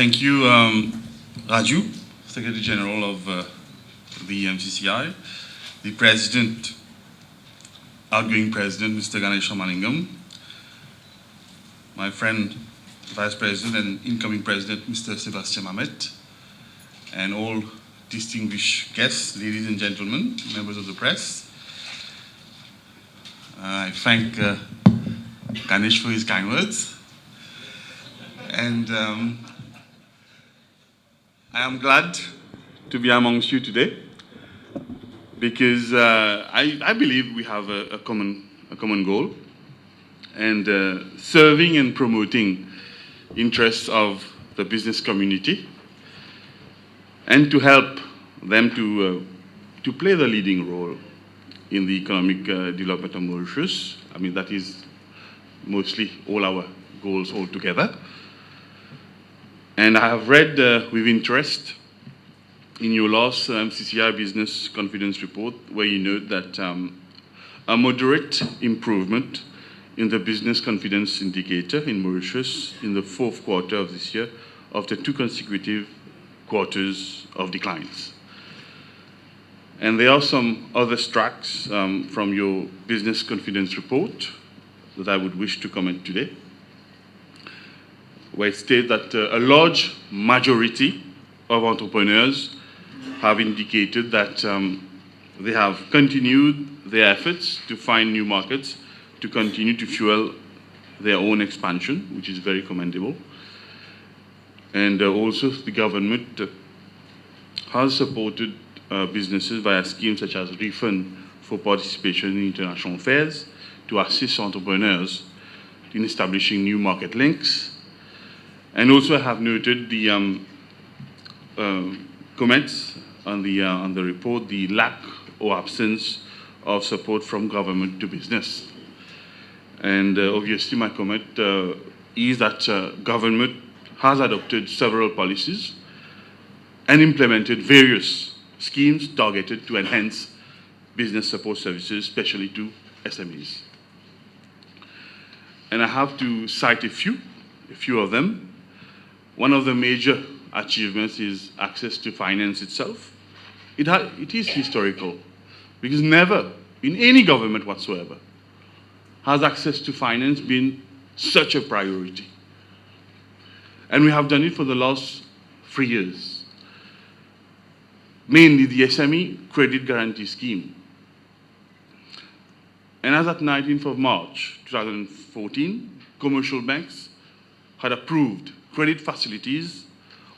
Thank you, Raju, Secretary General of the MCCI, the President, outgoing President, Mr. Ganesh Ramalingam, my friend, Vice President and incoming President, Mr. Sebastian Mamet, and all distinguished guests, ladies and gentlemen, members of the press. I thank Ganesh for his kind words. And I am glad to be amongst you today because I believe we have a common goal, and serving and promoting interests of the business community and to help them to play the leading role in the economic development of Mauritius. I mean, that is mostly all our goals altogether. And I have read with interest in your last MCCI Business Confidence Report, where you note that a moderate improvement in the business confidence indicator in Mauritius in the fourth quarter of this year after 2 consecutive quarters of declines. And there are some other extracts from your business confidence report that I would wish to comment today, where it states that a large majority of entrepreneurs have indicated that they have continued their efforts to find new markets to continue to fuel their own expansion, which is very commendable. And also the government has supported businesses via schemes such as refund for participation in international fairs to assist entrepreneurs in establishing new market links. And also I have noted the comments on the report, the lack or absence of support from government to business. And obviously my comment is that government has adopted several policies and implemented various schemes targeted to enhance business support services, especially to SMEs. And I have to cite a few of them. One of the major achievements is access to finance itself. It is historical, because never in any government whatsoever has access to finance been such a priority. And we have done it for the last 3 years. Mainly the SME Credit Guarantee Scheme. And as at 19th of March 2014, commercial banks had approved credit facilities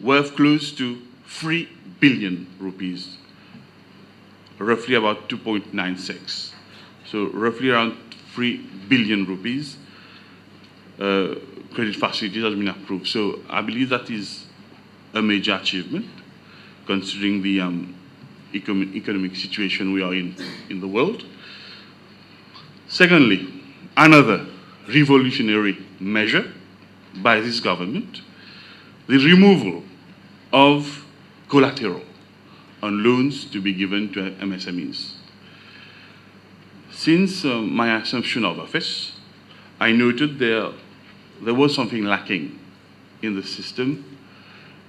worth close to 3 billion rupees, roughly about 2.96. So roughly around 3 billion rupees credit facilities has been approved. So I believe that is a major achievement considering the economic situation we are in the world. Secondly, another revolutionary measure by this government, the removal of collateral on loans to be given to MSMEs. Since my assumption of office, I noted there was something lacking in the system,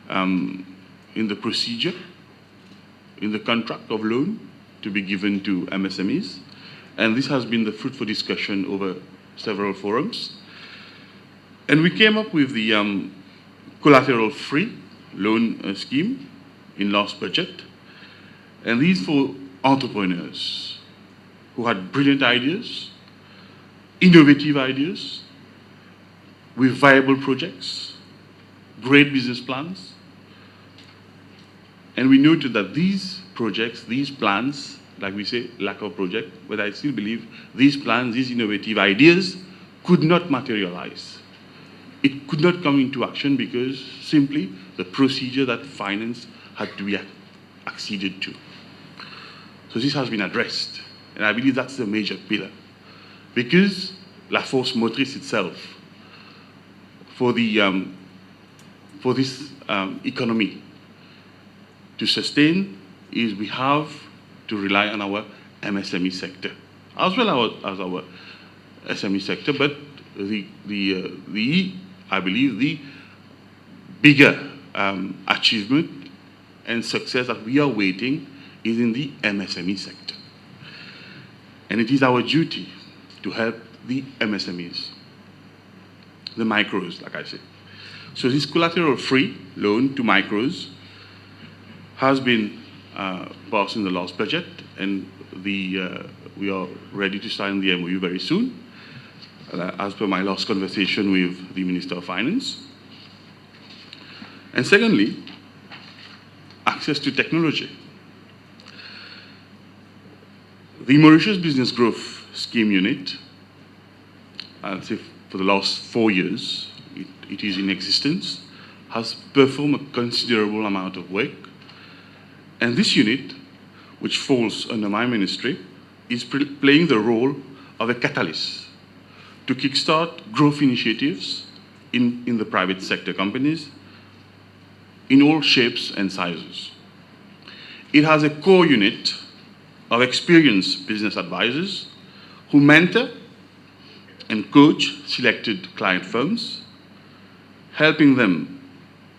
in the procedure, in the contract of loan to be given to MSMEs. And this has been the fruitful discussion over several forums. And we came up with the collateral-free loan scheme in last budget. And these for entrepreneurs who had brilliant ideas, innovative ideas, with viable projects, great business plans. And we noted that these projects, these plans, like we say, lack of project, but I still believe these plans, these innovative ideas could not materialize. It could not come into action because simply the procedure that finance had to be acceded to. So this has been addressed, and I believe that's the major pillar. Because la force motrice itself for this economy to sustain is we have to rely on our MSME sector, as well as our SME sector, but I believe the bigger achievement and success that we are waiting is in the MSME sector. And it is our duty to help the MSMEs, the micros, like I said. So this collateral-free loan to micros has been passed in the last budget, and we are ready to sign the MOU very soon, as per my last conversation with the Minister of Finance. And secondly, access to technology. The Mauritius Business Growth Scheme Unit, I'll say for the last 4 years, it is in existence, has performed a considerable amount of work. And this unit, which falls under my ministry, is playing the role of a catalyst to kickstart growth initiatives in the private sector companies in all shapes and sizes. It has a core unit of experienced business advisors who mentor and coach selected client firms, helping them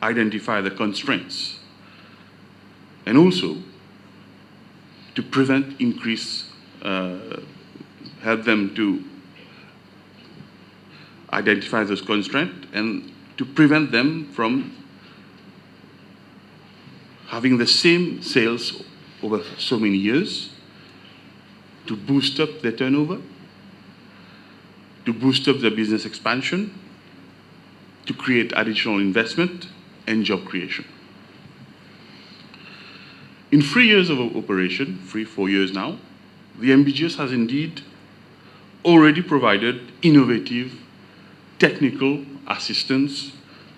identify the constraints and also to prevent increase, help them to identify those constraints and to prevent them from having the same sales over so many years, to boost up their turnover, to boost up their business expansion, to create additional investment and job creation. In 3 years of operation, 4 years now, the MBGS has indeed already provided innovative technical assistance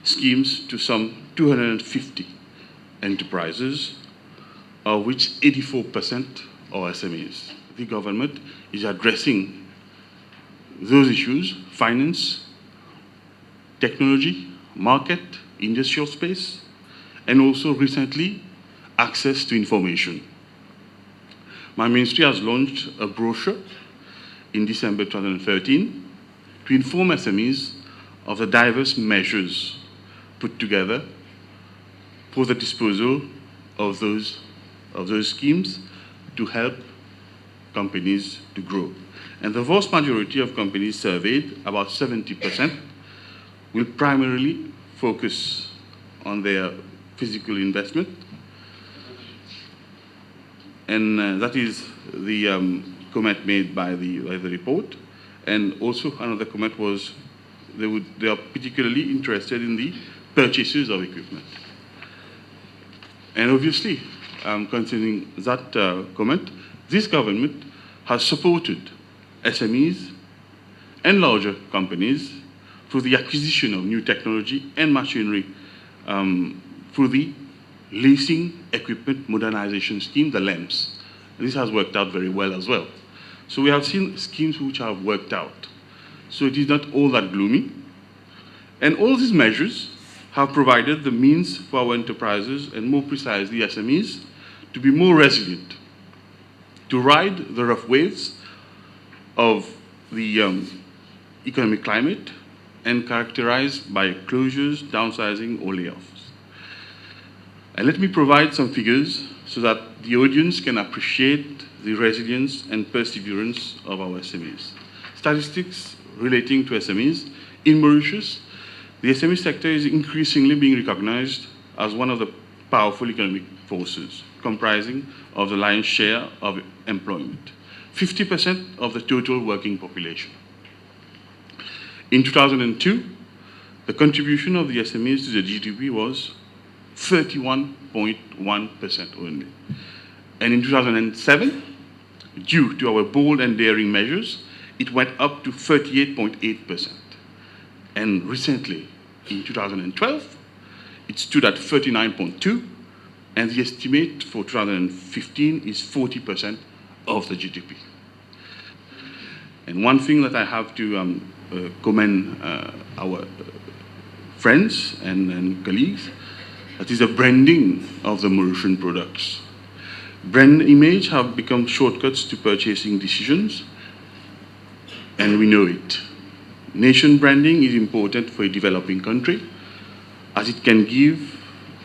schemes to some 250 enterprises, of which 84% are SMEs. The government is addressing those issues: finance, technology, market, industrial space, and also recently access to information. My ministry has launched a brochure in December 2013 to inform SMEs of the diverse measures put together for the disposal of those schemes to help companies to grow. And the vast majority of companies surveyed, about 70%, will primarily focus on their physical investment. And that is the comment made by the report. And also another comment was they are particularly interested in the purchases of equipment. And obviously, concerning that comment, this government has supported SMEs and larger companies through the acquisition of new technology and machinery through the Leasing Equipment Modernization Scheme, the LEMS. This has worked out very well as well. So we have seen schemes which have worked out. So it is not all that gloomy. And all these measures have provided the means for our enterprises, and more precisely SMEs, to be more resilient, to ride the rough waves of the economic climate and characterized by closures, downsizing, or layoffs. And let me provide some figures so that the audience can appreciate the resilience and perseverance of our SMEs. Statistics relating to SMEs in Mauritius: the SME sector is increasingly being recognized as one of the powerful economic forces, comprising of the lion's share of employment, 50% of the total working population. In 2002, the contribution of the SMEs to the GDP was 31.1% only. And in 2007, due to our bold and daring measures, it went up to 38.8%. And recently, in 2012, it stood at 39.2%, and the estimate for 2015 is 40% of the GDP. And one thing that I have to commend our friends and colleagues, that is the branding of the Mauritian products. Brand image have become shortcuts to purchasing decisions, and we know it. Nation branding is important for a developing country, as it can give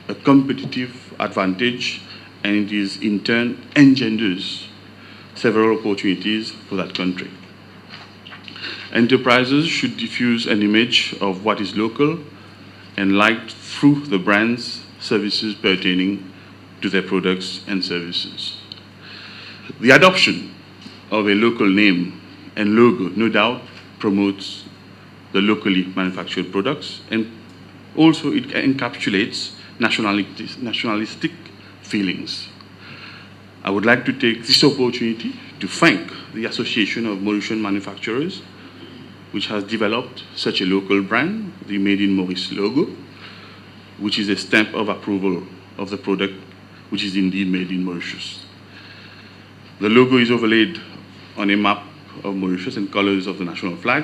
a competitive advantage, and it is in turn engenders several opportunities for that country. Enterprises should diffuse an image of what is local and liked through the brands, services pertaining to their products and services. The adoption of a local name and logo no doubt promotes the locally manufactured products, and also it encapsulates nationalistic feelings. I would like to take this opportunity to thank the Association of Mauritian Manufacturers, which has developed such a local brand, the Made in Maurice logo, which is a stamp of approval of the product, which is indeed made in Mauritius. The logo is overlaid on a map of Mauritius and colors of the national flag.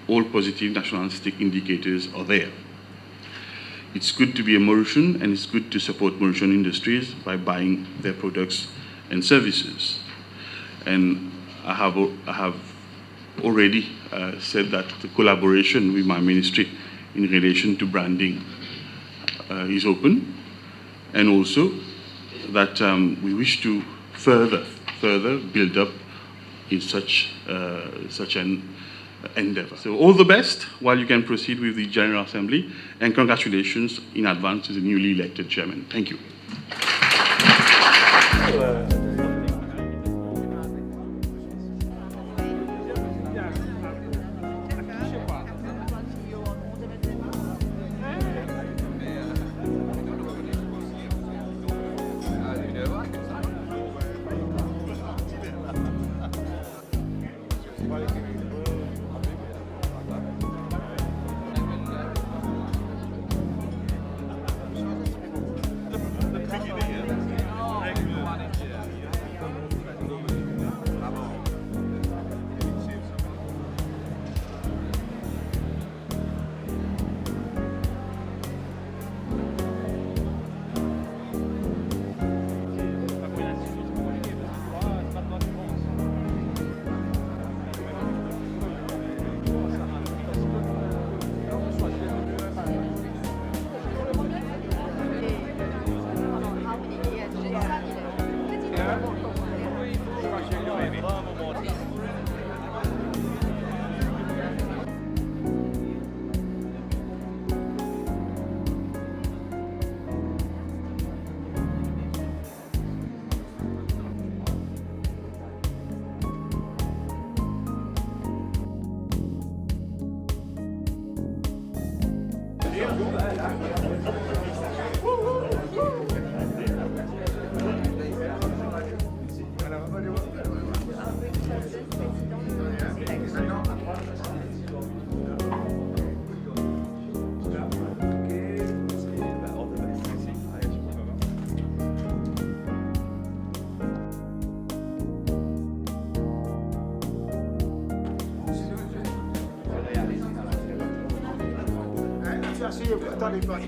All positive nationalistic indicators are there. It's good to be a Mauritian, and it's good to support Mauritian industries by buying their products and services. And I have already said that the collaboration with my ministry in relation to branding is open, and also that we wish to further build up in such an endeavor. So all the best while you can proceed with the General Assembly, and congratulations in advance to the newly elected chairman. Thank you. Merci, attendez pas.